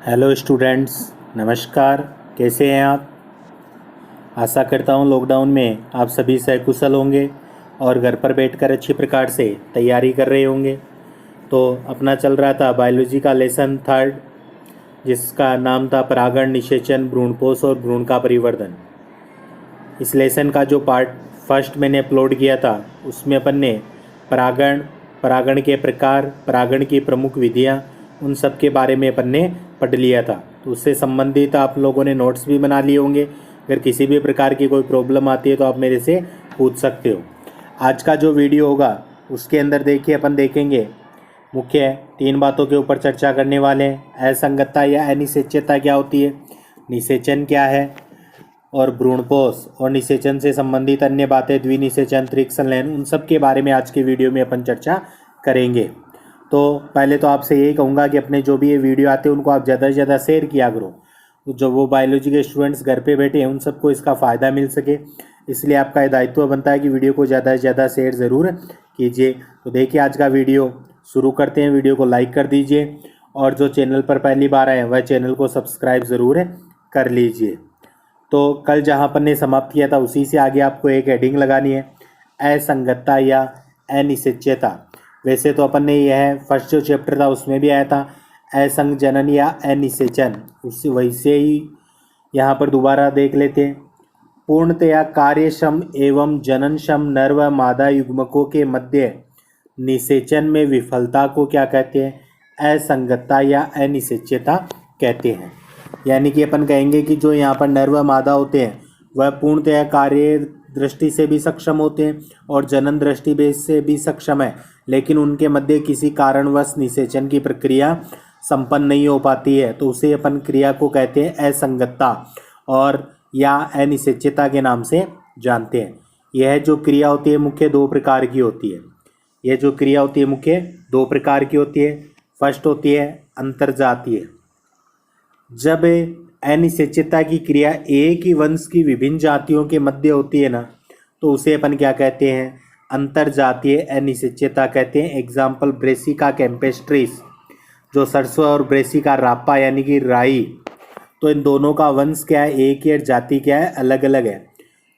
Hello students, नमस्कार। कैसे हैं आप? आशा करता हूं लॉकडाउन में आप सभी सकुशल होंगे और घर पर बैठकर अच्छी प्रकार से तैयारी कर रहे होंगे। तो अपना चल रहा था बायोलॉजी का लेसन 3, जिसका नाम था परागण, निषेचन, भ्रूणपोष और भ्रूण का परिवर्धन। इस लेसन का जो पार्ट फर्स्ट मैंने अपलोड किया था उसमें अपन ने परागण, परागण के प्रकार, परागण की प्रमुख विधियाँ, उन सब के बारे में अपन ने पढ़ लिया था। तो उससे संबंधित आप लोगों ने नोट्स भी बना लिए होंगे। अगर किसी भी प्रकार की कोई प्रॉब्लम आती है तो आप मेरे से पूछ सकते हो। आज का जो वीडियो होगा उसके अंदर देखिए अपन देखेंगे मुख्य 3 बातों के ऊपर चर्चा करने वाले हैं। असंगतता या अनिश्चितता क्या होती है, निषेचन क्या है, और भ्रूणपोष और निषेचन से संबंधित अन्य बातें, द्विनिषेचन, त्वरित संलयन, उन सब के बारे में आज के वीडियो में अपन चर्चा करेंगे। तो पहले तो आपसे यही कहूँगा कि अपने जो भी ये वीडियो आते हैं उनको आप ज़्यादा से ज़्यादा शेयर किया करो, तो जो वो बायोलॉजी के स्टूडेंट्स घर पे बैठे हैं उन सबको इसका फ़ायदा मिल सके। इसलिए आपका ये दायित्व बनता है कि वीडियो को ज़्यादा से ज़्यादा शेयर ज़रूर कीजिए। तो देखिए आज का वीडियो शुरू करते हैं। वीडियो को लाइक कर दीजिए और जो चैनल पर पहली बार आए वह चैनल को सब्सक्राइब ज़रूर कर लीजिए। तो कल जहाँ अपन ने समाप्त किया था उसी से आगे आपको एक हेडिंग लगानी है, असंगतता या अनिश्चितता। वैसे तो अपन ने यह फर्स्ट जो चैप्टर था उसमें भी आया था असंजनन या अनिषेचन, उसी वैसे ही यहाँ पर दोबारा देख लेते हैं। पूर्णतया कार्यक्षम एवं जननक्षम नर व मादा युग्मकों के मध्य निषेचन में विफलता को क्या कहते हैं? असंगतता या अनिश्चितता कहते हैं। यानी कि अपन कहेंगे कि जो यहाँ पर नर व मादा होते हैं वह पूर्णतया कार्य दृष्टि से भी सक्षम होते हैं और जनन दृष्टि से भी सक्षम है, लेकिन उनके मध्य किसी कारणवश निषेचन की प्रक्रिया संपन्न नहीं हो पाती है, तो उसे अपन क्रिया को कहते हैं असंगतता और या अनिश्चितता के नाम से जानते हैं। यह जो क्रिया होती है मुख्य 2 प्रकार की होती है। यह जो क्रिया होती है मुख्य 2 प्रकार की होती है। फर्स्ट होती है अंतर्जातीय। जब अनिश्चितता की क्रिया एक ही वंश की विभिन्न जातियों के मध्य होती है ना, तो उसे अपन क्या कहते हैं? अंतर्जातीय अनिश्चितता कहते हैं। एग्जाम्पल ब्रेसिका कैम्पेस्ट्रिस, जो सरसों, और ब्रेसिका रापा यानी कि राई। तो इन दोनों का वंश क्या है? एक ही, और जाति क्या है? अलग अलग है।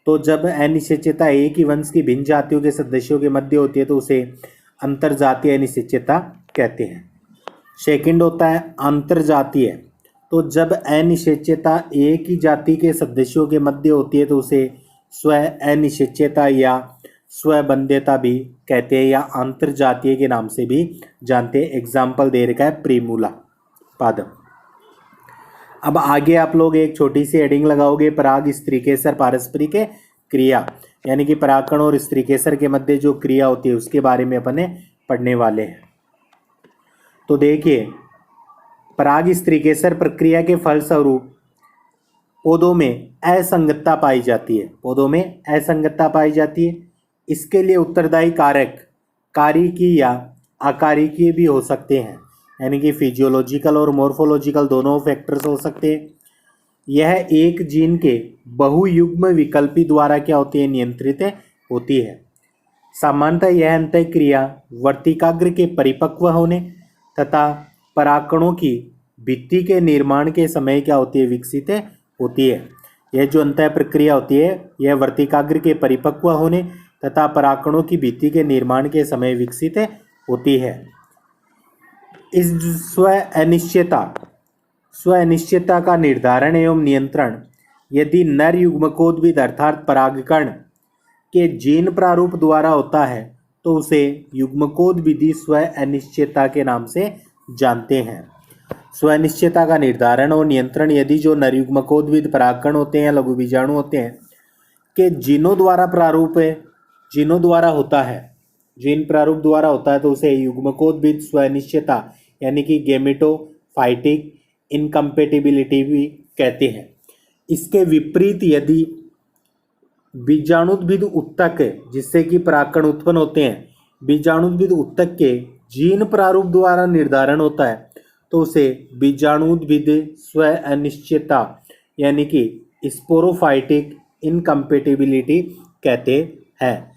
तो जब अनिश्चितता एक ही वंश की भिन्न जातियों के सदस्यों के मध्य होती है तो उसे अंतर्जातीय अनिश्चितता कहते हैं। सेकंड होता है अंतर्जातीय। तो जब अनिश्चितता एक ही जाति के सदस्यों के मध्य होती है तो उसे स्व अनिश्चितता या स्वबंध्यता भी कहते हैं, या अंतर्जातीय के नाम से भी जानते हैं। एग्जाम्पल दे रखा है प्रीमूला पादप। अब आगे आप लोग एक छोटी सी हेडिंग लगाओगे, पराग स्त्रीकेसर पारस्परिक क्रिया, यानी कि परागकण और स्त्रीकेसर के मध्य जो क्रिया होती है उसके बारे में अपन पढ़ने वाले हैं। तो देखिए, पराग स्त्रीकेसर प्रक्रिया के फलस्वरूप पौधों में असंगतता पाई जाती है। पौधों में असंगतता पाई जाती है। इसके लिए उत्तरदायी कारक कारिकी या अकारिकी भी हो सकते हैं, यानी कि फिजियोलॉजिकल और मॉर्फोलॉजिकल दोनों फैक्टर्स हो सकते हैं। यह एक जीन के बहुयुग्म विकल्पी द्वारा क्या होती है? नियंत्रित होती है। सामान्यतः यह अंतःक्रिया वर्तिकाग्र के परिपक्व होने तथा परागकणों की भित्ति के निर्माण के समय क्या होती है? विकसित होती है। यह जो अंतः प्रक्रिया होती है यह वर्तिकाग्र के परिपक्व होने तथा परागकणों की भित्ति के निर्माण के समय विकसित होती है। इस स्व अनिश्चितता का निर्धारण एवं नियंत्रण यदि नर युग्मकोद्भिद अर्थात परागकण के जीन प्रारूप द्वारा होता है तो उसे युग्मकोद्भिदी स्व अनिश्चितता के नाम से जानते हैं। स्वनिश्चितता का निर्धारण और नियंत्रण यदि जो नरयुग्मकोद्भिद परागकण होते हैं, लघु बीजाणु होते हैं, के जीनों द्वारा प्रारूप है, जीनों द्वारा होता है, जीन प्रारूप द्वारा होता है तो उसे युग्मकोद्भिद स्वनिश्चितता यानी कि गेमेटोफाइटिक इनकम्पेटिबिलिटी भी कहते हैं। इसके विपरीत यदि बीजाणुद्भिद उत्तक, जिससे कि परागकण उत्पन्न होते हैं, बीजाणुद्भिद उत्तक के जीन प्रारूप द्वारा निर्धारण होता है तो उसे बीजाणुद्भिद स्व अनिश्चितता यानी कि स्पोरोफाइटिक इनकम्पेटिबिलिटी कहते हैं।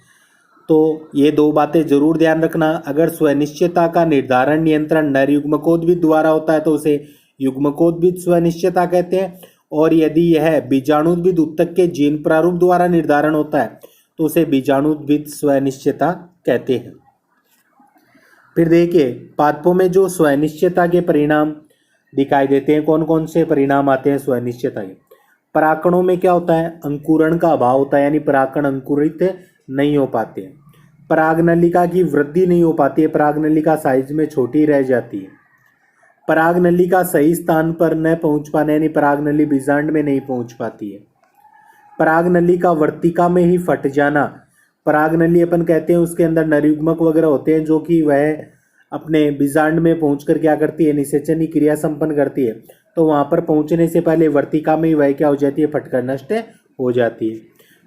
तो ये 2 बातें जरूर ध्यान रखना। अगर स्वनिश्चितता का निर्धारण नियंत्रण नर युग्मकोद्भिद द्वारा होता है तो उसे युग्मकोद्भिद स्वनिश्चयता कहते हैं। और यदि यह बीजाणुद्भिद ऊतक के जीन प्रारूप द्वारा निर्धारण होता है तो उसे बीजाणुद्भिद स्वनिश्चयता कहते हैं। फिर देखिए पादपों में जो स्वनिश्चयता के परिणाम दिखाई देते हैं, कौन कौन से परिणाम आते हैं स्वनिश्चयता के। परागकणों में क्या होता है, अंकुरण का अभाव होता है, यानी परागकण अंकुरित नहीं हो पाते। परागनलिका की वृद्धि नहीं हो पाती है, परागनलिका साइज में छोटी रह जाती है। परागनलिका सही स्थान पर न पहुंच पाने, यानी परागनली बीजांड में नहीं पहुंच पाती है। परागनलिका वर्तिका में ही फट जाना, परागनली अपन कहते हैं उसके अंदर नरयुग्मक वगैरह होते हैं जो कि वह अपने बीजांड में पहुंचकर क्या करती है, निषेचन की क्रिया संपन्न करती है। तो वहां पर पहुंचने से पहले वर्तिका में ही वह क्या हो जाती है, फटकर नष्ट हो जाती है।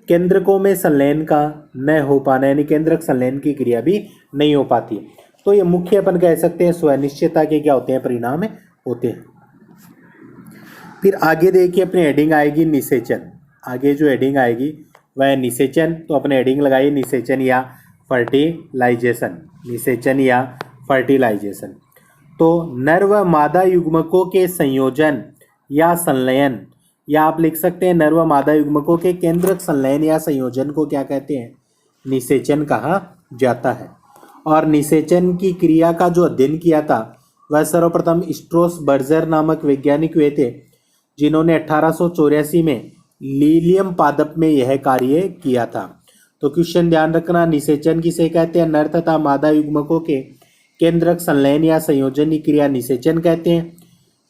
केंद्रकों में संलयन का न हो पाना, यानी केंद्रक संलयन की क्रिया भी नहीं हो पाती। तो ये मुख्य अपन कह सकते हैं स्वनिश्चयता के क्या होते हैं, परिणाम होते हैं। फिर आगे देखिए अपनी हेडिंग आएगी निषेचन। आगे जो हेडिंग आएगी वह निषेचन, तो अपने हेडिंग लगाइए निषेचन या फर्टिलाइजेशन। निषेचन या फर्टिलाइजेशन तो नर व मादा युग्मकों के संयोजन या संलयन, या आप लिख सकते हैं नर व मादा युग्मकों के केंद्रक संलयन या संयोजन को क्या कहते हैं, निषेचन कहा जाता है। और निषेचन की क्रिया का जो अध्ययन किया था वह सर्वप्रथम स्ट्रोसबर्जर नामक वैज्ञानिक हुए थे, जिन्होंने 1884 में लीलियम पादप में यह कार्य किया था। तो क्वेश्चन ध्यान रखना, निषेचन किसे कहते हैं, नर तथा मादा युग्मकों के केंद्रक संलयन या संयोजन की क्रिया निषेचन कहते हैं।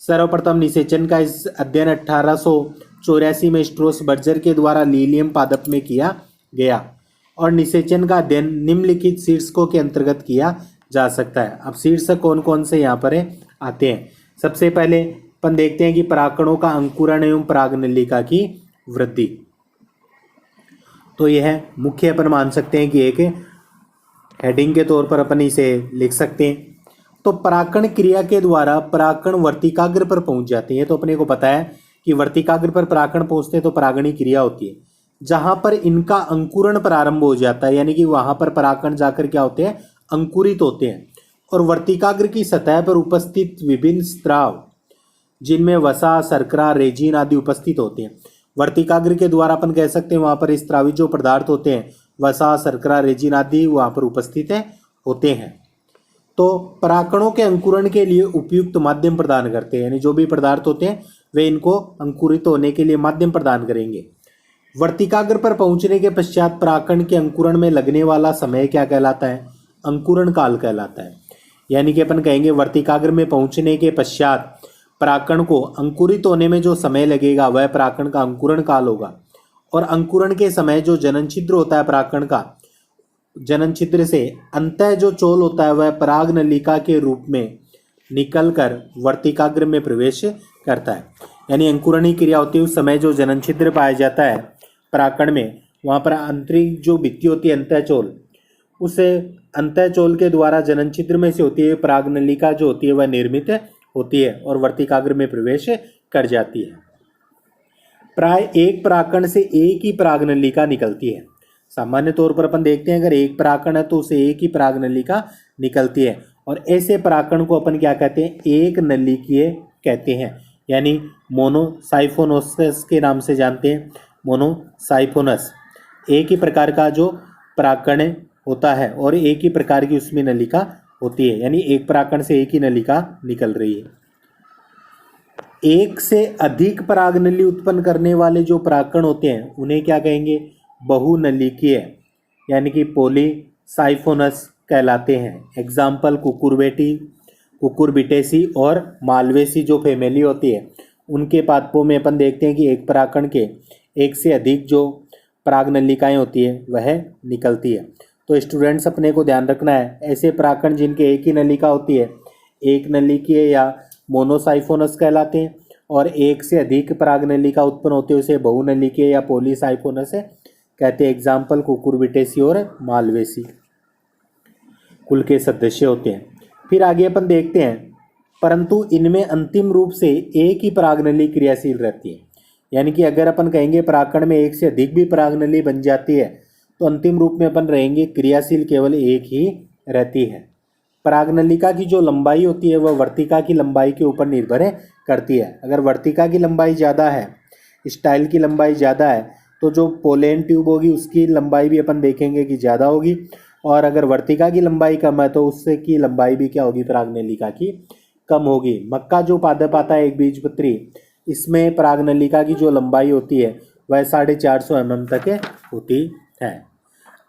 सर्वप्रथम निषेचन का इस अध्ययन 1884 में स्ट्रोसबर्जर के द्वारा लीलियम पादप में किया गया। और निषेचन का अध्ययन निम्नलिखित शीर्षकों के अंतर्गत किया जा सकता है। अब शीर्षक कौन कौन से यहाँ पर आते हैं। सबसे पहले अपन देखते हैं कि परागकणों का अंकुरण एवं परागनलिका की वृद्धि। तो यह मुख्य अपन मान सकते हैं कि एक हेडिंग के तौर पर अपन इसे लिख सकते हैं। तो परागकण क्रिया के द्वारा परागकण वर्तिकाग्र पर पहुंच जाते हैं। तो अपने को पता है कि वर्तिकाग्र पर परागकण पहुंचते हैं तो परागणी क्रिया होती है, जहां पर इनका अंकुरण प्रारंभ हो जाता है, यानी कि वहां पर परागकण जाकर क्या होते हैं, अंकुरित होते हैं। और वर्तिकाग्र की सतह पर उपस्थित विभिन्न स्राव, जिनमें वसा, शर्करा, रेजिन आदि उपस्थित होते हैं। वर्तिकाग्र के द्वारा अपन कह सकते हैं वहां पर स्रावित जो पदार्थ होते हैं, वसा, शर्करा, रेजिन आदि वहां पर उपस्थित होते हैं। तो परागकणों के अंकुरण के लिए उपयुक्त माध्यम प्रदान करते हैं, यानी जो भी पदार्थ होते हैं वे इनको अंकुरित होने के लिए माध्यम प्रदान करेंगे। वर्तिकाग्र पर पहुंचने के पश्चात परागकण के अंकुरण में लगने वाला समय क्या कहलाता है, अंकुरण काल कहलाता है। यानी कि अपन कहेंगे वर्तिकाग्र में पहुंचने के पश्चात परागकण को अंकुरित होने में जो समय लगेगा वह परागकण का अंकुरण काल होगा। और अंकुरण के समय जो जनन छिद्र होता है परागकण का, जनन छिद्र से अंतः जो चोल होता है वह परागनलिका के रूप में निकलकर वर्तिकाग्र में प्रवेश करता है। यानी अंकुरण की क्रिया होती है उस समय जो जनन छिद्र पाया जाता है परागकण में, वहाँ पर आंतरिक जो भित्ति होती है अंतःचोल, उस अंतःचोल के द्वारा जनन छिद्र में से होती है परागनलिका जो होती है वह निर्मित होती है और वर्तिकाग्र में प्रवेश कर जाती है। प्राय एक परागकण से एक ही परागनलिका निकलती है। सामान्य तौर पर अपन देखते हैं अगर एक परागकण है तो उसे एक ही परागनलिका निकलती है। और ऐसे परागकण को अपन क्या कहते हैं, एक नलिकीय कहते हैं, यानी मोनोसाइफोनोस के नाम से जानते हैं। मोनोसाइफोनस एक ही प्रकार का जो परागकण होता है और एक ही प्रकार की उसमें नलिका होती है, यानी एक परागकण से एक ही नलिका निकल रही है। एक से अधिक परागनली उत्पन्न करने वाले जो परागकण होते हैं उन्हें क्या कहेंगे, बहुनलिकीय, यानी कि पॉलीसाइफोनस कहलाते हैं। एग्जाम्पल कुकुरबिटेसी और मालवेसी जो फैमिली होती है उनके पादपों में अपन देखते हैं कि एक परागकण के एक से अधिक जो परागनलिकाएं होती है वह निकलती है। तो स्टूडेंट्स अपने को ध्यान रखना है, ऐसे परागकण जिनके एक ही नलिका होती है एक नलिकीय या मोनोसाइफोनस कहलाते हैं, और एक से अधिक परागनलिका उत्पन्न होते हैं उसे बहुनलिकीय या पॉलीसाइफोनस कहते हैं। एग्जाम्पल कुकुरबिटेसी और मालवेसी कुल के सदस्य होते हैं। फिर आगे अपन देखते हैं, परंतु इनमें अंतिम रूप से एक ही परागनली क्रियाशील रहती है। यानी कि अगर अपन कहेंगे परागकण में एक से अधिक भी परागनली बन जाती है तो अंतिम रूप में अपन रहेंगे क्रियाशील केवल एक ही रहती है। परागनलिका की जो लंबाई होती है वह वर्तिका की लंबाई के ऊपर निर्भर करती है। अगर वर्तिका की लंबाई ज़्यादा है, स्टाइल की लंबाई ज़्यादा है, तो जो पोलेन ट्यूब होगी उसकी लंबाई भी अपन देखेंगे कि ज़्यादा होगी, और अगर वर्तिका की लंबाई कम है तो उससे की लंबाई भी क्या होगी, परागनलिका की कम होगी। मक्का जो पादप आता है एक बीजपत्री, इसमें परागनलिका की जो लंबाई होती है वह 450 mm तक होती है।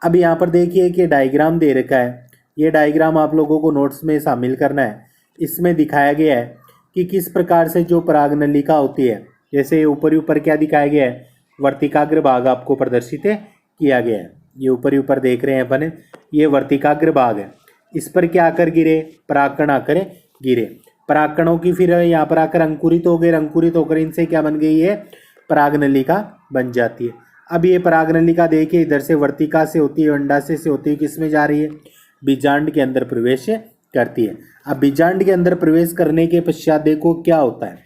अब यहाँ पर देखिए कि डायग्राम दे रखा है, ये डायग्राम आप लोगों को नोट्स में शामिल करना है। इसमें दिखाया गया है कि किस प्रकार से जो परागनलिका होती है, जैसे ऊपर ऊपर क्या दिखाया गया है, वर्तिकाग्र भाग आपको प्रदर्शित किया गया है। ये ऊपर ऊपर देख रहे हैं अपन, ये वर्तिकाग्र भाग है, इस पर क्या आकर गिरे, परागकण आकर गिरे। परागकणों की फिर यहाँ पर आकर अंकुरित हो गए, अंकुरित होकर इनसे क्या बन गई है, परागनलिका बन जाती है। अब ये परागनलिका देखिए इधर से वर्तिका से होती है, अंडाशय से होती है, किस में जा रही है, बीजांड के अंदर प्रवेश करती है। अब बीजांड के अंदर प्रवेश करने के पश्चात देखो क्या होता है,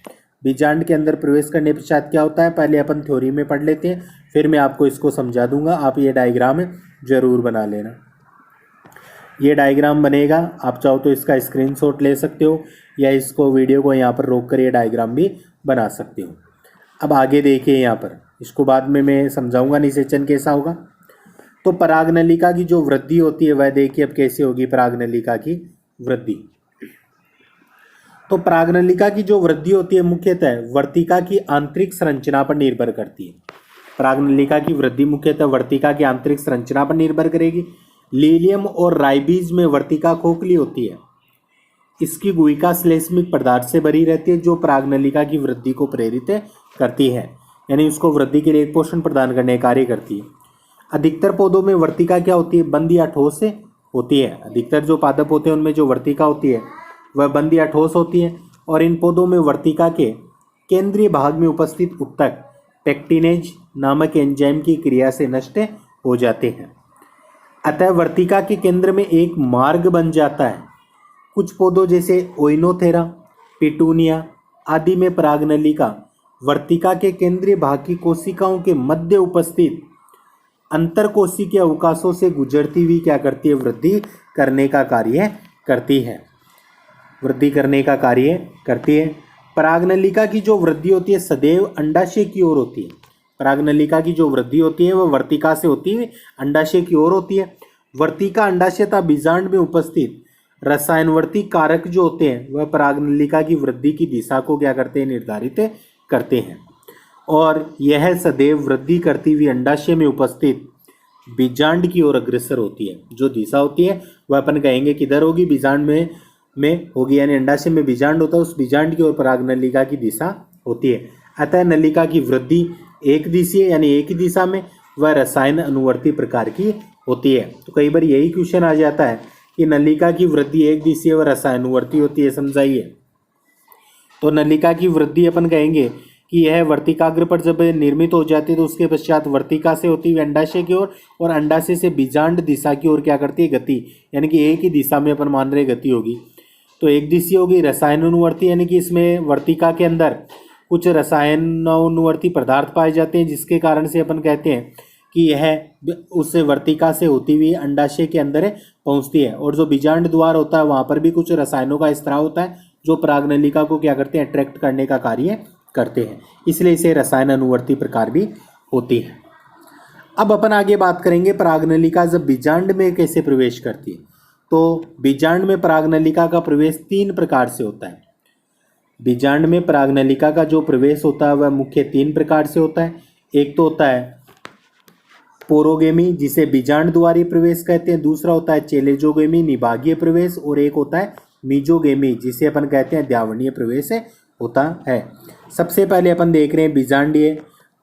बीजांड के अंदर प्रवेश करने के पश्चात क्या होता है, पहले अपन थ्योरी में पढ़ लेते हैं, फिर मैं आपको इसको समझा दूंगा। आप ये डायग्राम जरूर बना लेना। ये डायग्राम बनेगा, आप चाहो तो इसका स्क्रीनशॉट ले सकते हो या इसको वीडियो को यहाँ पर रोक कर ये डायग्राम भी बना सकते हो। अब आगे देखिए यहाँ पर, इसको बाद में मैं समझाऊंगा निषेचन कैसा होगा। तो परागनलिका की जो वृद्धि होती है वह देखिए अब कैसे होगी, परागनलिका की वृद्धि। तो परागनलिका की जो वृद्धि होती है मुख्यतः वर्तिका की आंतरिक संरचना पर निर्भर करती है। परागनलिका की वृद्धि मुख्यतः वर्तिका की आंतरिक संरचना पर निर्भर करेगी। लीलियम और राइबीज में वर्तिका खोखली होती है, इसकी गुहिका श्लेष्मिक पदार्थ से भरी रहती है, जो परागनलिका की वृद्धि को प्रेरित करती है, यानी उसको वृद्धि के लिए एक पोषण प्रदान करने का कार्य करती है। अधिकतर पौधों में वर्तिका क्या होती है, बंद या ठोस से होती है। अधिकतर जो पादप होते हैं उनमें जो वर्तिका होती है वह बंद या ठोस होती है, और इन पौधों में वर्तिका के केंद्रीय भाग में उपस्थित उत्तक पेक्टिनेज नामक एंजाइम की क्रिया से नष्ट हो जाते हैं। अतः वर्तिका के केंद्र में एक मार्ग बन जाता है। कुछ पौधों जैसे ओइनोथेरा, पिटूनिया आदि में परागनलिका वर्तिका के केंद्रीय भाग की कोशिकाओं के मध्य उपस्थित अंतरकोशिकीय अवकाशों से गुजरती हुई क्या करती है, वृद्धि करने का कार्य करती है, वृद्धि करने का कार्य करती है। परागनलिका की जो वृद्धि होती है सदैव अंडाशय की ओर होती है। परागनलिका की जो वृद्धि होती है वह वर्तिका से होती है, अंडाशय की ओर होती है। वर्तिका अंडाशय तथा बीजांड में उपस्थित रसायनवर्ती कारक जो होते हैं वह परागनलिका की वृद्धि की दिशा को क्या करते हैं, निर्धारित करते हैं, और यह सदैव वृद्धि करती हुई अंडाशय में उपस्थित बीजांड की ओर अग्रसर होती है। जो दिशा होती है वह अपन कहेंगे किधर होगी, बीजांड में होगी, यानी अंडाशय में बीजांड होता है, उस बीजांड की ओर परागनलिका की दिशा होती है। अतः नलिका की वृद्धि एक दिशीय यानी एक ही दिशा में वह रसायन अनुवर्ती प्रकार की होती है। तो कई बार यही क्वेश्चन आ जाता है कि नलिका की वृद्धि एक दिशीय व रसायनुवर्ती होती है, समझाइए। तो नलिका की वृद्धि अपन कहेंगे कि यह वर्तिकाग्र पर जब निर्मित हो जाती है तो उसके पश्चात वर्तिका से होती हुई अंडाशय की ओर और अंडाशय से बीजांड दिशा की ओर क्या करती है, गति, यानी कि एक ही दिशा में अपन मान रहे गति होगी। तो एक दिशीय होगी रसायनानुवर्ती, यानी कि इसमें वर्तिका के अंदर कुछ रसायनानुवर्ती पदार्थ पाए जाते हैं, जिसके कारण से अपन कहते हैं कि यह उस वर्तिका से होती हुई अंडाशय के अंदर पहुंचती है। और जो बीजांड द्वार होता है वहां पर भी कुछ रसायनों का स्त्राव होता है जो परागनलिका को क्या करते हैं, अट्रैक्ट करने का कार्य करते हैं, इसलिए इसे रसायन अनुवर्ती प्रकार भी होती है। अब अपन आगे बात करेंगे परागनलिका जब बीजांड में कैसे प्रवेश करती है। तो बीजांड में परागनलिका का प्रवेश 3 प्रकार से होता है। बीजांड में परागनलिका का जो प्रवेश होता है वह मुख्य 3 प्रकार से होता है। एक तो होता है पोरोगेमी, जिसे बीजांड द्वारी प्रवेश कहते हैं। दूसरा होता है चेलेजोगेमी, निभागीय प्रवेश, और एक होता है मीजोगेमी, जिसे अपन कहते हैं द्यावणीय प्रवेश होता है। सबसे पहले अपन देख रहे हैं बीजांडीय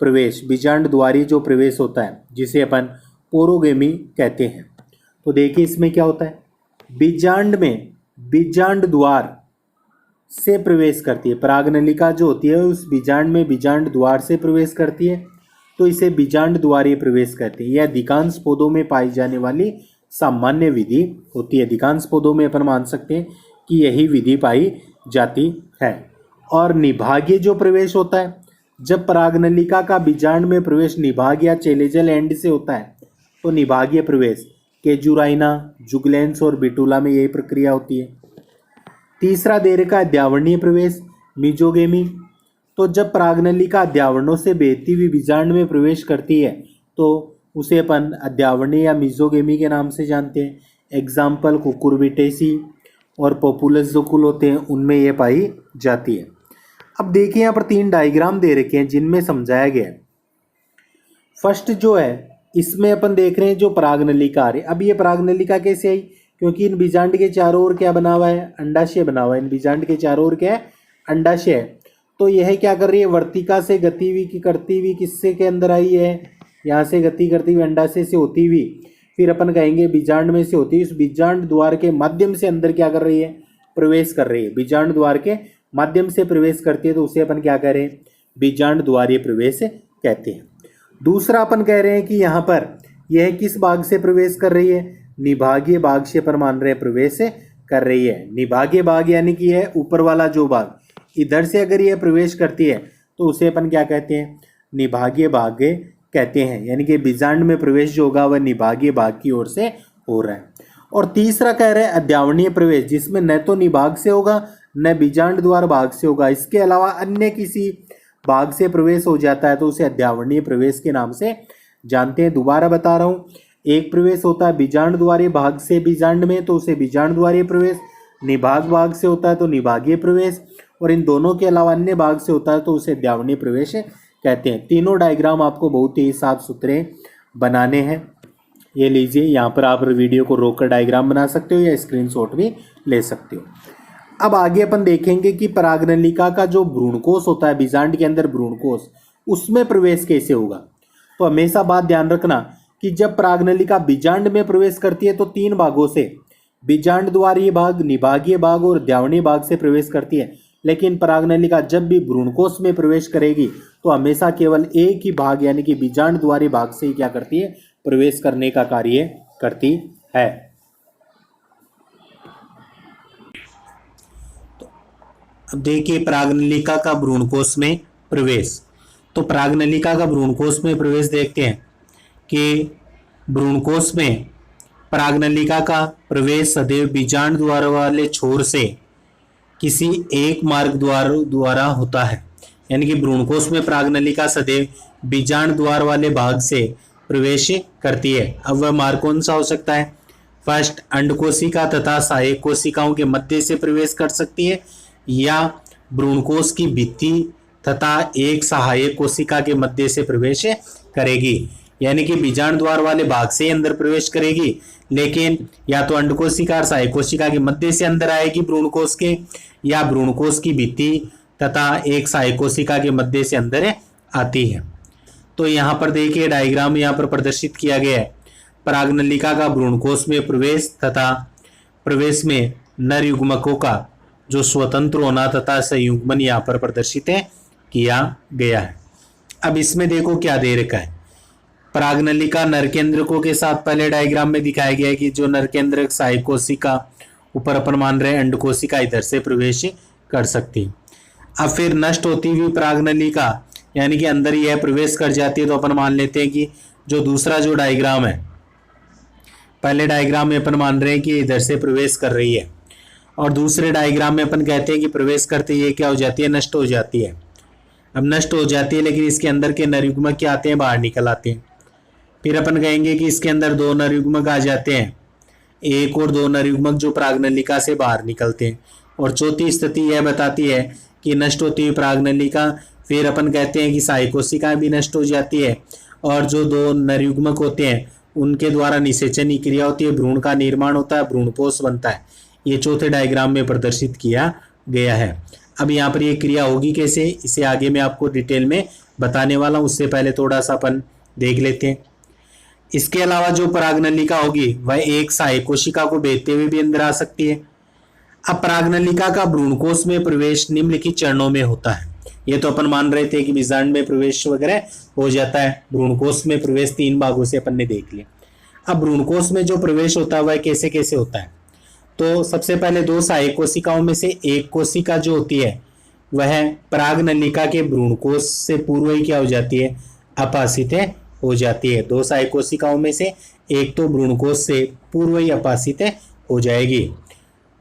प्रवेश, बीजांड द्वारी जो प्रवेश होता है जिसे अपन पोरोगेमी कहते हैं। तो देखिए इसमें क्या होता है, बीजांड में बीजांड द्वार से प्रवेश करती है। परागनलिका जो होती है उस बीजांड में बीजांड द्वार से प्रवेश करती है, तो इसे बीजांड द्वारीय प्रवेश कहते हैं। यह अधिकांश पौधों में पाई जाने वाली सामान्य विधि होती है। अधिकांश पौधों में अपन मान सकते हैं कि यही विधि पाई जाती है। और निभागीय जो प्रवेश होता है, जब परागनलिका का बीजांड में प्रवेश निभाग या चेलेजल एंड से होता है तो निभागीय प्रवेश। केजुराइना, जुगलेंस और बिटूला में यही प्रक्रिया होती है। तीसरा दे रखा है अध्यावरणीय प्रवेश, मीजोगेमी। तो जब परागनलिका अध्यावरणों से बहती हुई बीजांड में प्रवेश करती है तो उसे अपन अध्यावरणीय या मीजोगेमी के नाम से जानते हैं। एग्जाम्पल कुकुरबिटेसी और पॉपुलस जो कुल होते हैं उनमें यह पाई जाती है। अब देखिए यहाँ पर 3 डायग्राम दे रखे हैं जिनमें समझाया गया है। फर्स्ट जो है इसमें अपन देख रहे हैं जो परागनलिका आ रही है। अब ये परागनलिका कैसे आई, क्योंकि इन बीजांड के चारों ओर क्या बना हुआ है, अंडाशय बना हुआ है। इन बीजांड के चारों ओर क्या है, अंडाशय है। तो यह क्या कर रही है, वर्तिका से गति हुई करती हुई किससे के अंदर आई है, यहाँ से गति करती हुई अंडाशय से होती हुई, फिर अपन कहेंगे बीजांड में से होती है। इस बीजांड द्वार के माध्यम से अंदर क्या कर रही है, प्रवेश कर रही है। बीजांड द्वार के माध्यम से प्रवेश करती है तो उसे अपन क्या कह रहे हैं, बीजांड द्वारीय प्रवेश कहते हैं। दूसरा अपन कह रहे हैं कि यहाँ पर यह किस भाग से प्रवेश कर रही है, निभागीय भाग से अपन मान रहे हैं प्रवेश कर रही है। निभागीय भाग यानी कि यह ऊपर वाला जो भाग, इधर से अगर यह प्रवेश करती है तो उसे अपन क्या कहते हैं, निभागीय भाग कहते हैं। यानी कि बीजांड में प्रवेश जो होगा वह निभागीय भाग की ओर से हो रहा है। और तीसरा कह रहे हैं अध्यावरणीय प्रवेश, जिसमें न तो निभाग से होगा न बीजांड द्वार भाग से होगा, इसके अलावा अन्य किसी भाग से प्रवेश हो जाता है तो उसे अध्यावरणीय प्रवेश के नाम से जानते हैं। दोबारा बता रहा हूँ, एक प्रवेश होता है बीजांड द्वारीय भाग से बीजांड में तो उसे बीजांड द्वारीय प्रवेश, निभाग भाग से होता है तो निभागीय प्रवेश, और इन दोनों के अलावा अन्य भाग से होता है तो उसे अध्यावरणीय प्रवेश कहते हैं। तीनों डायग्राम आपको बहुत ही साफ सुथरे बनाने हैं। ये लीजिए, यहाँ पर आप वीडियो को रोककर डायग्राम बना सकते हो या स्क्रीनशॉट भी ले सकते हो। अब आगे अपन देखेंगे कि परागनलिका का जो भ्रूणकोश होता है, बीजांड के अंदर भ्रूणकोश, उसमें प्रवेश कैसे होगा। तो हमेशा बात ध्यान रखना कि जब परागनलिका बीजांड में प्रवेश करती है तो 3 भागों से, बीजांड द्वारीय भाग, निभागीय भाग और अध्यावरणीय भाग से प्रवेश करती है। लेकिन परागनलिका जब भी भ्रूणकोश में प्रवेश करेगी तो हमेशा केवल एक ही भाग यानी कि बीजांड द्वारीय भाग से ही क्या करती है, प्रवेश करने का कार्य करती है। तो अब देखिए परागनलिका का भ्रूणकोश में प्रवेश। तो परागनलिका का भ्रूणकोश में प्रवेश देखते हैं कि भ्रूणकोश में परागनलिका का प्रवेश सदैव बीजांड द्वार वाले छोर से किसी एक मार्ग द्वारा होता है। यानी कि भ्रूणकोश में परागनलिका सदैव बीजांड द्वार वाले भाग से प्रवेश करती है। अब वह मार्ग कौन सा हो सकता है, फर्स्ट अंडकोशिका तथा सहायक कोशिकाओं के मध्य से प्रवेश कर सकती है, या भ्रूणकोश की भित्ति तथा एक सहायक कोशिका के मध्य से प्रवेश करेगी। यानी कि बीजांड द्वार वाले भाग से अंदर प्रवेश करेगी, लेकिन या तो अंडकोशिका और सहायक कोशिका के मध्य से अंदर आएगी भ्रूणकोश के, या भ्रूणकोश की भित्ति तथा एक सहायक कोशिका के मध्य से अंदर आती है। तो यहाँ पर देखिए डायग्राम यहाँ पर प्रदर्शित किया गया है। परागनलिका का भ्रूणकोश में प्रवेश तथा प्रवेश में नर युग्मकों का जो स्वतंत्र होना तथा संयुग्मन यहाँ पर प्रदर्शित किया गया है। अब इसमें देखो क्या दे रखा है, परागनलिका नरकेंद्रकों के साथ पहले डायग्राम में दिखाया गया है कि जो नरकेंद्रक सहायक कोशिका, ऊपर अपन मान रहे हैं अंडकोशिका इधर से प्रवेश कर सकती है। अब फिर नष्ट होती हुई परागनलिका यानी कि अंदर यह प्रवेश कर जाती है तो अपन मान लेते हैं कि जो दूसरा जो डायग्राम है, पहले डायग्राम में अपन मान रहे हैं कि इधर से प्रवेश कर रही है, और दूसरे डायग्राम में अपन कहते हैं कि प्रवेश करते ही क्या हो जाती है, नष्ट हो जाती है। अब नष्ट हो जाती है लेकिन इसके अंदर के नरयुग्मक क्या आते हैं, बाहर निकल आते हैं। फिर अपन कहेंगे कि इसके अंदर 2 नरयुग्मक आ जाते हैं, 1 और 2 नरयुग्मक जो परागनलिका से बाहर निकलते हैं। और चौथी स्थिति यह बताती है कि नष्ट होती हुई परागनलिका, फिर अपन कहते हैं कि सहायक कोशिका भी नष्ट हो जाती है, और जो 2 नरयुग्मक होते हैं उनके द्वारा निषेचन क्रिया होती है, भ्रूण का निर्माण होता है, भ्रूणपोष बनता है। ये चौथे डायग्राम में प्रदर्शित किया गया है। अब यहाँ पर ये क्रिया होगी कैसे, इसे आगे मैं आपको डिटेल में बताने वाला हूँ। उससे पहले थोड़ा सा अपन देख लेते हैं। इसके अलावा जो परागनलिका होगी वह एक सहायक कोशिका को भेजते हुए भी अंदर आ सकती है। अब परागनलिका का भ्रूणकोश में प्रवेश निम्नलिखित चरणों में होता है। ये तो अपन मान रहे थे कि बीजांड में प्रवेश वगैरह हो जाता है, भ्रूणकोश में प्रवेश 3 भागों से अपन ने देख लिया। अब भ्रूणकोश में जो प्रवेश होता है वह कैसे कैसे होता है, तो सबसे पहले 2 सहायक कोशिकाओं में से एक कोशिका जो होती है वह परागनलिका के भ्रूणकोश से पूर्व ही क्या हो जाती है, अपाशित हो जाती है। 2 सहायक कोशिकाओं में से एक तो भ्रूणकोश से पूर्व ही अपाशित हो जाएगी।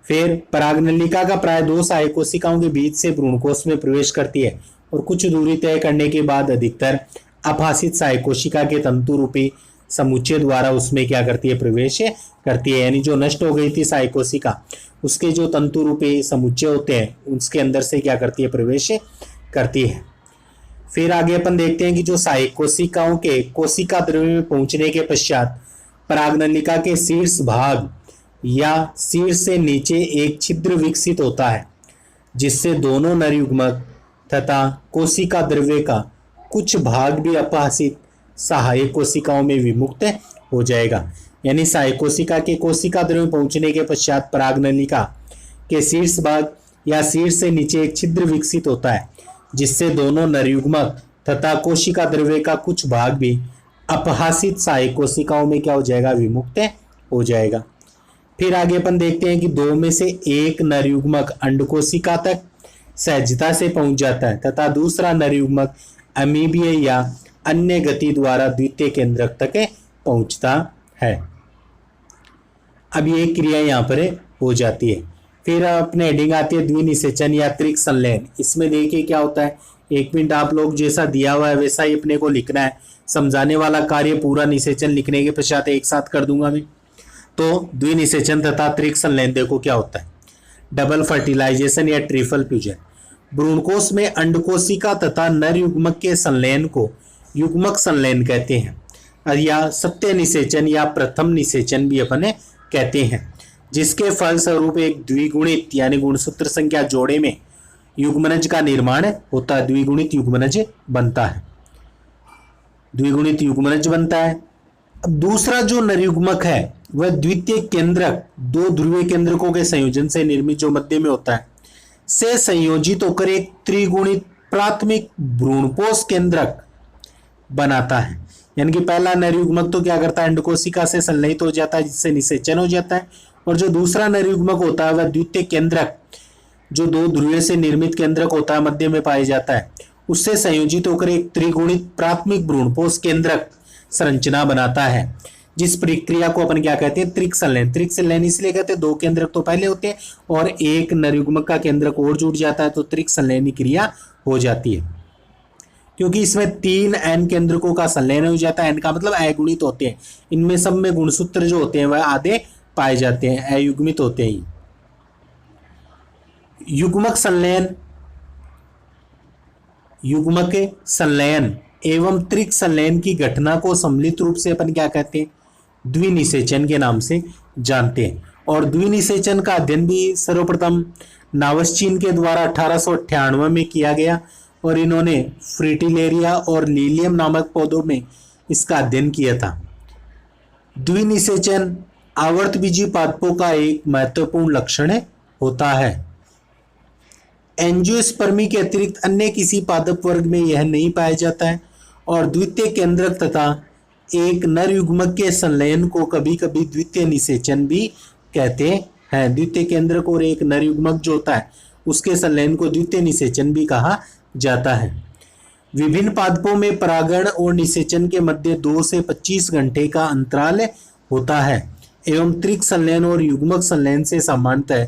फिर परागनलिका का प्राय 2 सहायक कोशिकाओं के बीच से भ्रूणकोश में प्रवेश करती है और कुछ दूरी तय करने के बाद अधिकतर अपाशित सहायक कोशिका के तंतु रूपी समुच्चय द्वारा उसमें क्या करती है, प्रवेश करती है। यानी जो नष्ट हो गई थी सहायक कोशिका, उसके जो तंतु रूपी समुच्चय होते हैं उसके अंदर से क्या करती है, प्रवेश करती है। फिर आगे अपन देखते हैं कि जो सहायक कोशिकाओं के कोशिका द्रव्य में पहुंचने के पश्चात परागनलिका के शीर्ष भाग या शीर्ष से नीचे एक छिद्र विकसित होता है, जिससे दोनों नर युग्मक तथा कोशिका द्रव्य का कुछ भाग भी अपहसित सहायक कोशिकाओं में विमुक्त हो जाएगा। यानी सहायक कोशिका के कोशिका द्रव्य पहुंचने के पश्चात परागनलिका के शीर्ष भाग या शीर्ष से नीचे एक छिद्र विकसित होता है, जिससे दोनों नर युग्मक तथा कोशिका द्रव्य का कुछ भाग भी अपहसित सहायक कोशिकाओं में क्या हो जाएगा, विमुक्त हो जाएगा। फिर आगे अपन देखते हैं कि 2 में से एक नर युग्मक अंडकोशिका तक सहजता से पहुंच जाता है तथा दूसरा नर युग्मक अमीबीय या अन्य गति द्वारा द्वितीय केंद्रक तक पहुंचता है। अब ये क्रिया यहाँ पर हो जाती है। फिर अपने हेडिंग आती है द्विनिषेचन या त्रिक संलयन। इसमें देखिए क्या होता है, 1 मिनट आप लोग जैसा दिया हुआ है वैसा ही अपने को लिखना है। समझाने वाला कार्य पूरा निषेचन लिखने के पश्चात एक साथ कर दूंगा मैं। तो द्विनिषेचन तथा त्रिक संलयन देखो क्या होता है। डबल फर्टिलाइजेशन या ट्रिपल फ्यूजन। भ्रूणकोश में अंडकोशिका तथा नर युग्मक के संलयन को युग्मक संलयन कहते हैं या सत्य निषेचन या प्रथम निषेचन भी अपन कहते हैं, जिसके फलस्वरूप एक द्विगुणित यानी गुणसूत्र संख्या जोड़े में युग्मनज का निर्माण होता है। द्विगुणित युग्मनज बनता है, द्विगुणित युग्मनज बनता है। अब दूसरा जो नरयुग्मक है वह द्वितीय केंद्रक 2 ध्रुवीय केंद्रकों के संयोजन से निर्मित जो मध्य में होता है से संयोजित होकर एक त्रिगुणित प्राथमिक भ्रूणपोष केंद्रक बनाता है। यानी कि पहला नरयुग्मक तो क्या करता है, अंडकोशिका से संलयित हो जाता है, जिससे निषेचन हो जाता है। और जो दूसरा नरयुग्मक होता है वह द्वितीय केंद्रक जो 2 ध्रुवीय से निर्मित केंद्रक होता है मध्य में पाया जाता है, उससे संयोजित होकर एक त्रिगुणित प्राथमिक भ्रूणपोष केंद्रक संरचना बनाता है, जिस प्रक्रिया को अपन क्या कहते हैं, त्रिक संलयन। त्रिक संलयन इसलिए कहते हैं 2 केंद्रक तो पहले होते हैं और एक नरयुग्मक का केंद्रक और जुड़ जाता है, तो त्रिक संलयन क्रिया हो जाती है। क्योंकि इसमें 3 एन केंद्रकों का संलयन हो जाता है। एन का मतलब अगुणित होते हैं। इनमें सब में गुणसूत्र जो होते हैं वह आधे पाए जाते हैं, अयुग्मित होते हैं। युग्मक संलयन, युग्मक संलयन एवं त्रिक संलयन की घटना को सम्मिलित रूप से अपन क्या कहते हैं, द्विनिषेचन के नाम से जानते हैं। और द्विनिषेचन का अध्ययन भी सर्वप्रथम नावस्चीन के द्वारा 1898 में किया गया और इन्होंने फ्रिटिलेरिया और लीलियम नामक पौधों में इसका अध्ययन किया था। द्विनिषेचन आवर्तबीजी पादपों का एक महत्वपूर्ण लक्षण होता है। एंजियोस्पर्मी के अतिरिक्त अन्य किसी पादप वर्ग में यह नहीं पाया जाता है और द्वितीय केंद्रक तथा एक नर युग्मक के संलयन को कभी कभी द्वितीय निषेचन भी कहते हैं। द्वितीय केंद्रक और एक नर युग्मक जो होता है उसके संलयन को द्वितीय निषेचन भी कहा जाता है। विभिन्न पादपों में परागण और निषेचन के मध्य 2 से 25 घंटे का अंतराल होता है एवं त्रिक संलयन और युग्मक संलयन से सामान्यतः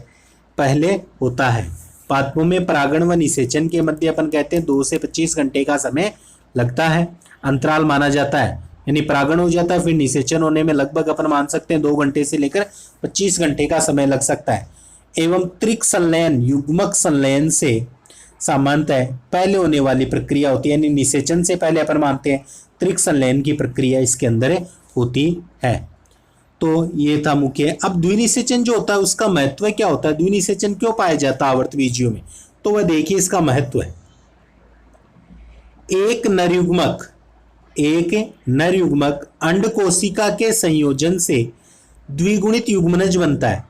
पहले होता है। पादपों में परागण व निषेचन के मध्य अपन कहते हैं 2 से 25 घंटे का समय लगता है, अंतराल माना जाता है। यानी परागण हो जाता है फिर निषेचन होने में लगभग अपन मान सकते हैं 2 घंटे से लेकर 25 घंटे का समय लग सकता है। एवं त्रिक संलयन युग्मक संलयन से सामान्यतः पहले होने वाली प्रक्रिया होती है। यानी निषेचन से पहले अपन मानते हैं त्रिक संलयन की प्रक्रिया इसके अंदर होती है। तो ये था मुख्य। अब द्विनिषेचन जो होता है उसका महत्व क्या होता है, द्विनिषेचन क्यों पाया जाता है आवर्तबीजियों में, तो वह देखिए इसका महत्व है। एक नरयुग्मक अंडकोशिका के संयोजन से द्विगुणित युग्मनज बनता है।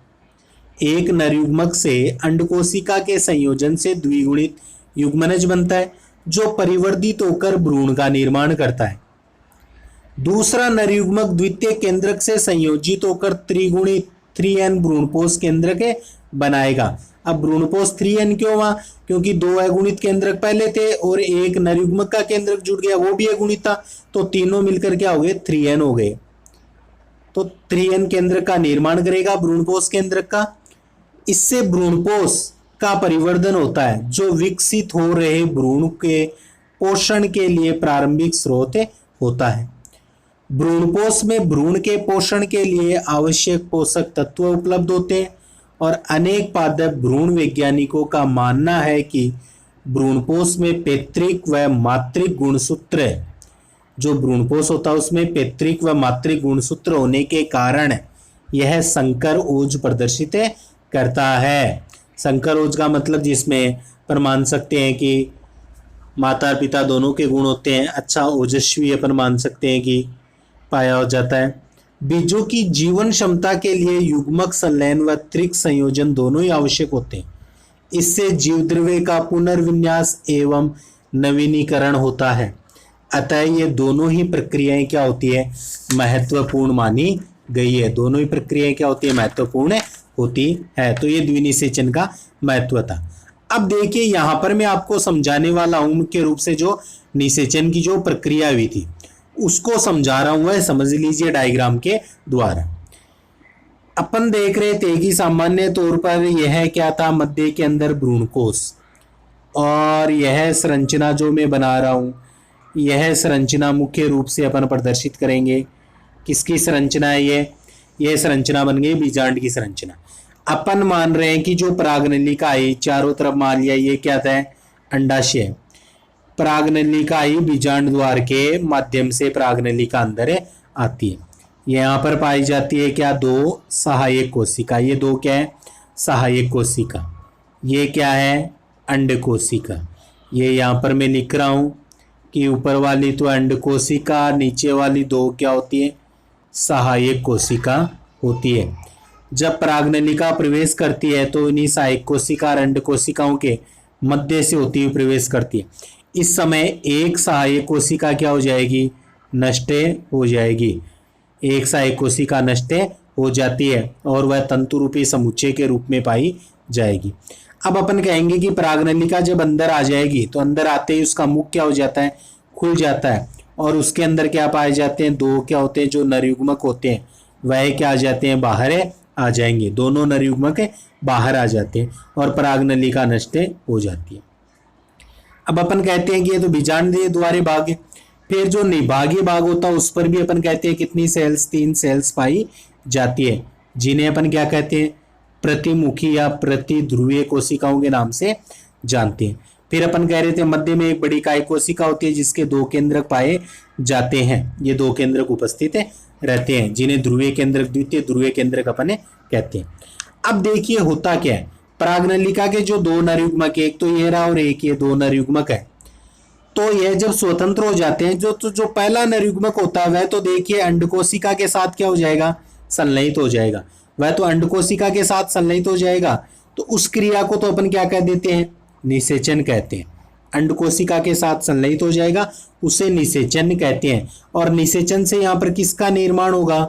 एक नरयुग्मक से अंडकोशिका के संयोजन से द्विगुणित युग्मनज बनता है जो परिवर्धित होकर भ्रूण का निर्माण करता है। दूसरा नरयुग्मक द्वितीय केंद्रक से संयोजित होकर त्रिगुणित 3n भ्रूणपोष केंद्रक बनाएगा। अब भ्रूणपोष 3n क्यों हुआ, क्योंकि 2 अगुणित केंद्रक पहले थे और एक नरयुग्मक का केंद्रक जुड़ गया वो भी अगुणित था, तो तीनों मिलकर क्या हो गए 3n हो गए। तो 3n केंद्रक का निर्माण करेगा भ्रूणपोष केंद्रक का। इससे भ्रूणपोष का परिवर्धन होता है जो विकसित हो रहे भ्रूण के पोषण के लिए प्रारंभिक स्रोत होता है। भ्रूणपोष में भ्रूण के पोषण के लिए आवश्यक पोषक तत्व उपलब्ध होते हैं और अनेक पादप भ्रूण वैज्ञानिकों का मानना है कि भ्रूणपोष में पैतृक व मातृक गुणसूत्र, जो भ्रूणपोष होता है उसमें पैतृक व मातृक गुणसूत्र होने के कारण यह संकर ओज प्रदर्शित करता है। संकर ओज का मतलब जिसमें अपन मान सकते हैं कि माता पिता दोनों के गुण होते हैं, अच्छा ओजस्वी अपन मान सकते हैं कि पाया हो जाता है। बीजों की जीवन क्षमता के लिए युग्मक संलयन व त्रिक संयोजन दोनों ही आवश्यक होते हैं। इससे जीवद्रव्य का पुनर्विन्यास एवं नवीनीकरण होता है। अतः ये दोनों ही प्रक्रियाएं क्या होती है, महत्वपूर्ण मानी गई है। दोनों ही प्रक्रियाएं क्या होती है, महत्वपूर्ण होती है। तो ये द्विनिषेचन का महत्व था। अब देखिए यहाँ पर मैं आपको समझाने वाला हूं मुख्य रूप से जो निषेचन की जो प्रक्रिया हुई थी उसको समझा रहा हूं, वह समझ लीजिए डायग्राम के द्वारा। अपन देख रहे थे कि सामान्य तौर पर यह क्या था, मध्य के अंदर भ्रूणकोश, और यह संरचना जो मैं बना रहा हूं यह संरचना मुख्य रूप से अपन प्रदर्शित करेंगे। किसकी संरचना है यह संरचना बन गई बीजांड की संरचना। अपन मान रहे हैं कि जो परागनलिका आई चारों तरफ मान लिया ये क्या था, अंडाशय। परागनलिका आई बीजांड द्वार के माध्यम से परागनलिका अंदर आती है। यहाँ पर पाई जाती है क्या, दो सहायक कोशिका। ये दो क्या है, सहायक कोशिका। ये क्या है, अंड कोशिका। ये यहाँ पर मैं लिख रहा हूँ कि ऊपर वाली तो अंड कोशिका, नीचे वाली दो क्या होती है, सहायक कोशिका होती है। जब परागनलिका प्रवेश करती है तो इन्हीं सहायक कोशिका और अंड कोशिकाओं के मध्य से होती हुई प्रवेश करती है। इस समय एक सहायक कोशिका क्या हो जाएगी, नष्ट हो जाएगी। एक सहायक कोशिका नष्ट हो जाती है और वह तंतु रूपी समुच्चय के रूप में पाई जाएगी। अब अपन कहेंगे कि परागनलिका जब अंदर आ जाएगी तो अंदर आते ही उसका मुख क्या हो जाता है, खुल जाता है, और उसके अंदर क्या पाए जाते हैं, दो क्या होते हैं जो नरयुग्मक होते हैं वह क्या आ जाते हैं, बाहर आ जाएंगे। दोनों नरयुग्मक बाहर आ जाते हैं और परागनलिका नष्ट हो जाती है। अब अपन कहते हैं कि ये तो बीजांडीय द्वारे भाग है। फिर जो निभागीय भाग होता है उस पर भी अपन कहते हैं कितनी सेल्स, 3 सेल्स पाई जाती है, जिन्हें अपन क्या कहते हैं, प्रतिमुखी या प्रतिध्रुवीय कोशिकाओं के नाम से जानते हैं। फिर अपन कह रहे थे मध्य में एक बड़ी काय कोशिका होती है जिसके 2 केंद्रक पाए जाते हैं। ये 2 केंद्रक उपस्थित रहते हैं जिन्हें ध्रुवीय केंद्रक, द्वितीय ध्रुवीय केंद्रक अपन कहते हैं। अब देखिए होता क्या है, परागनलिका के जो 2 नरयुग्मक, एक तो ये रहा और एक ये 2 नरयुग्मक है, तो यह जब स्वतंत्र हो जाते हैं जो पहला नरयुग्मक होता है वह तो देखिए अंडकोशिका के साथ क्या हो जाएगा, संलयित हो जाएगा। वह तो अंडकोशिका के साथ संलयित हो जाएगा। तो उस क्रिया को तो अपन क्या कह देते हैं, निषेचन कहते हैं। अंडकोशिका के साथ संलयित हो जाएगा, उसे निषेचन कहते हैं। और निषेचन से यहाँ पर किसका निर्माण होगा,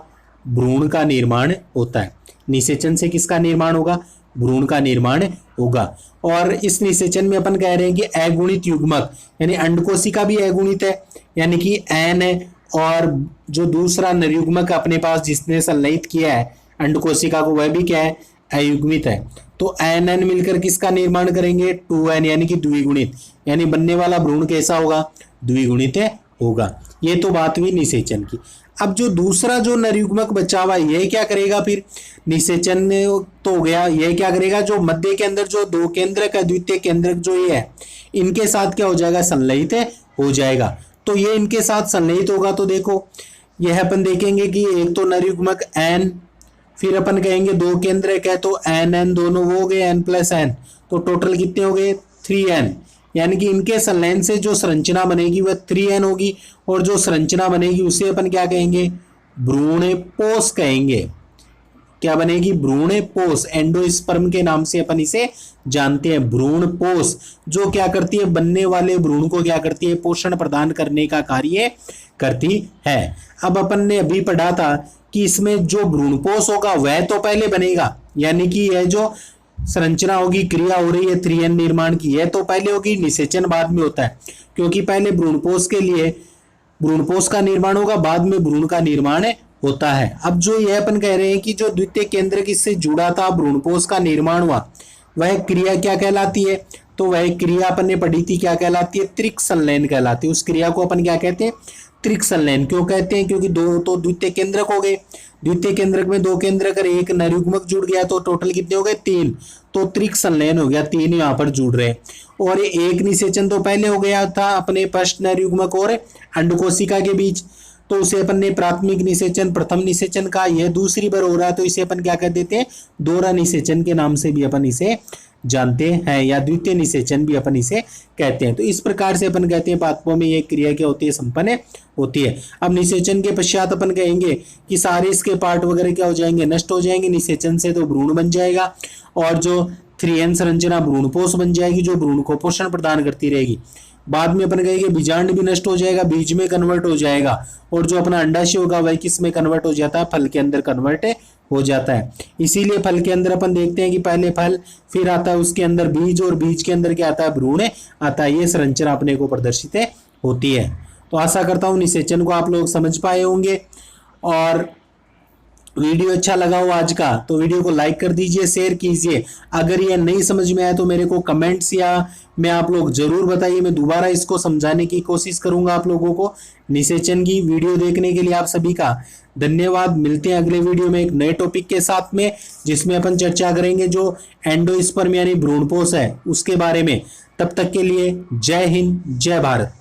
भ्रूण का निर्माण होता है। निषेचन से किसका निर्माण होगा, भ्रूण का निर्माण होगा। और इस निषेचन में अपन कह रहे हैं कि अगुणित युग्मक, यानी अंडकोशिका भी अगुणित है, यानी कि एन है, और जो दूसरा नरयुग्मक अपने पास जिसने संलयित किया है अंडकोशिका को वह भी क्या है, अयुग्मित है। तो एन एन मिलकर किसका निर्माण करेंगे, 2n, यानी कि द्विगुणित, यानी बनने वाला भ्रूण कैसा होगा, द्विगुणित होगा। ये तो बात हुई निषेचन की। अब जो दूसरा जो नरयुग्मक बचा हुआ यह क्या करेगा, फिर निषेचन तो हो गया, यह क्या करेगा, जो मध्य के अंदर जो 2 केंद्रक है, द्वितीय केंद्रक जो ये है, इनके साथ क्या हो जाएगा, संलयित हो जाएगा। तो ये इनके साथ संलयित होगा। तो देखो यह अपन देखेंगे कि एक तो नरयुग्मक n, फिर अपन कहेंगे 2 केंद्रक है तो n दोनों वो हो गए, n + n, तो टोटल कितने हो गए, 3n, यानी कि इनके संलयन से जो संरचना बनेगी वह 3n होगी, और जो संरचना बनेगी उसे अपन क्या कहेंगे, भ्रूणपोष कहेंगे। क्या बनेगी, भ्रूणपोष, एंडोस्पर्म के नाम से अपन इसे जानते हैं। भ्रूणपोष जो क्या करती है, बनने वाले भ्रूण को क्या करती है, पोषण प्रदान करने का कार्य करती है। अब अपन ने अभी पढ़ा था कि इसमें जो भ्रूणपोष होगा वह तो पहले बनेगा, यानी कि यह जो संरचना होगी, क्रिया हो रही है 3n निर्माण की, यह तो पहले होगी, निषेचन बाद में होता है। क्योंकि पहले भ्रूणपोष के लिए भ्रूणपोष का निर्माण होगा, बाद में भ्रूण का निर्माण होता है। अब जो ये अपन कह रहे हैं कि जो द्वितीय केंद्रक इससे जुड़ा था, भ्रूणपोष का निर्माण हुआ, वह क्रिया क्या कहलाती है? तो वह क्रिया अपन ने पढ़ी थी, क्या कहलाती है? त्रिक संलयन कहलाती है। उस क्रिया को अपन क्या कहते हैं? त्रिक संलयन। क्यों कहते हैं? क्योंकि दो तो द्वितीय केंद्रक हो गए, द्वितीय केंद्रक में दो केंद्रक और एक नरयुग्मक जुड़ गया तो टोटल कितने हो गए? 3। तो त्रिक संलयन हो गया, 3 यहाँ पर जुड़ रहे हैं। और एक निषेचन तो पहले हो गया था अपने पृष्ठ नरयुग्मक और अंडकोशिका के बीच, तो उसे अपन ने प्राथमिक निषेचन, प्रथम निषेचन का। यह दूसरी बार हो रहा है तो इसे अपन क्या कह देते हैं? दोहरा निषेचन के नाम से भी अपन इसे जानते हैं, या द्वितीय निषेचन भी अपन इसे कहते हैं। तो इस प्रकार से अपन कहते हैं पादपों में यह क्रिया क्या होती है? संपन्न होती है। अब निषेचन के पश्चात अपन कहेंगे कि सारे इसके पार्ट वगैरह क्या हो जाएंगे? नष्ट हो जाएंगे। निषेचन से तो भ्रूण बन जाएगा, और जो 3N संरचना भ्रूणपोष बन जाएगी, जो भ्रूण को पोषण प्रदान करती रहेगी। बाद में अपन कहेंगे बीजांड भी नष्ट हो जाएगा, बीज में कन्वर्ट हो जाएगा, और जो अपना अंडाशय होगा वह किस में कन्वर्ट हो जाता है? फल के अंदर कन्वर्ट हो जाता है। इसीलिए फल के अंदर अपन देखते हैं कि पहले फल, फिर आता है उसके अंदर बीज, और बीज के अंदर क्या आता है? भ्रूण आता है। ये संरचना अपने को प्रदर्शित होती है। तो आशा करता हूं निषेचन को आप लोग समझ पाए होंगे, और वीडियो अच्छा लगा हो आज का तो वीडियो को लाइक कर दीजिए, शेयर कीजिए। अगर ये नहीं समझ में आया तो मेरे को कमेंट्स या मैं आप लोग जरूर बताइए, मैं दोबारा इसको समझाने की कोशिश करूंगा आप लोगों को। निषेचन की वीडियो देखने के लिए आप सभी का धन्यवाद। मिलते हैं अगले वीडियो में एक नए टॉपिक के साथ में, जिसमें अपन चर्चा करेंगे जो एंडोस्पर्म यानी भ्रूणपोष है उसके बारे में। तब तक के लिए जय हिंद, जय भारत।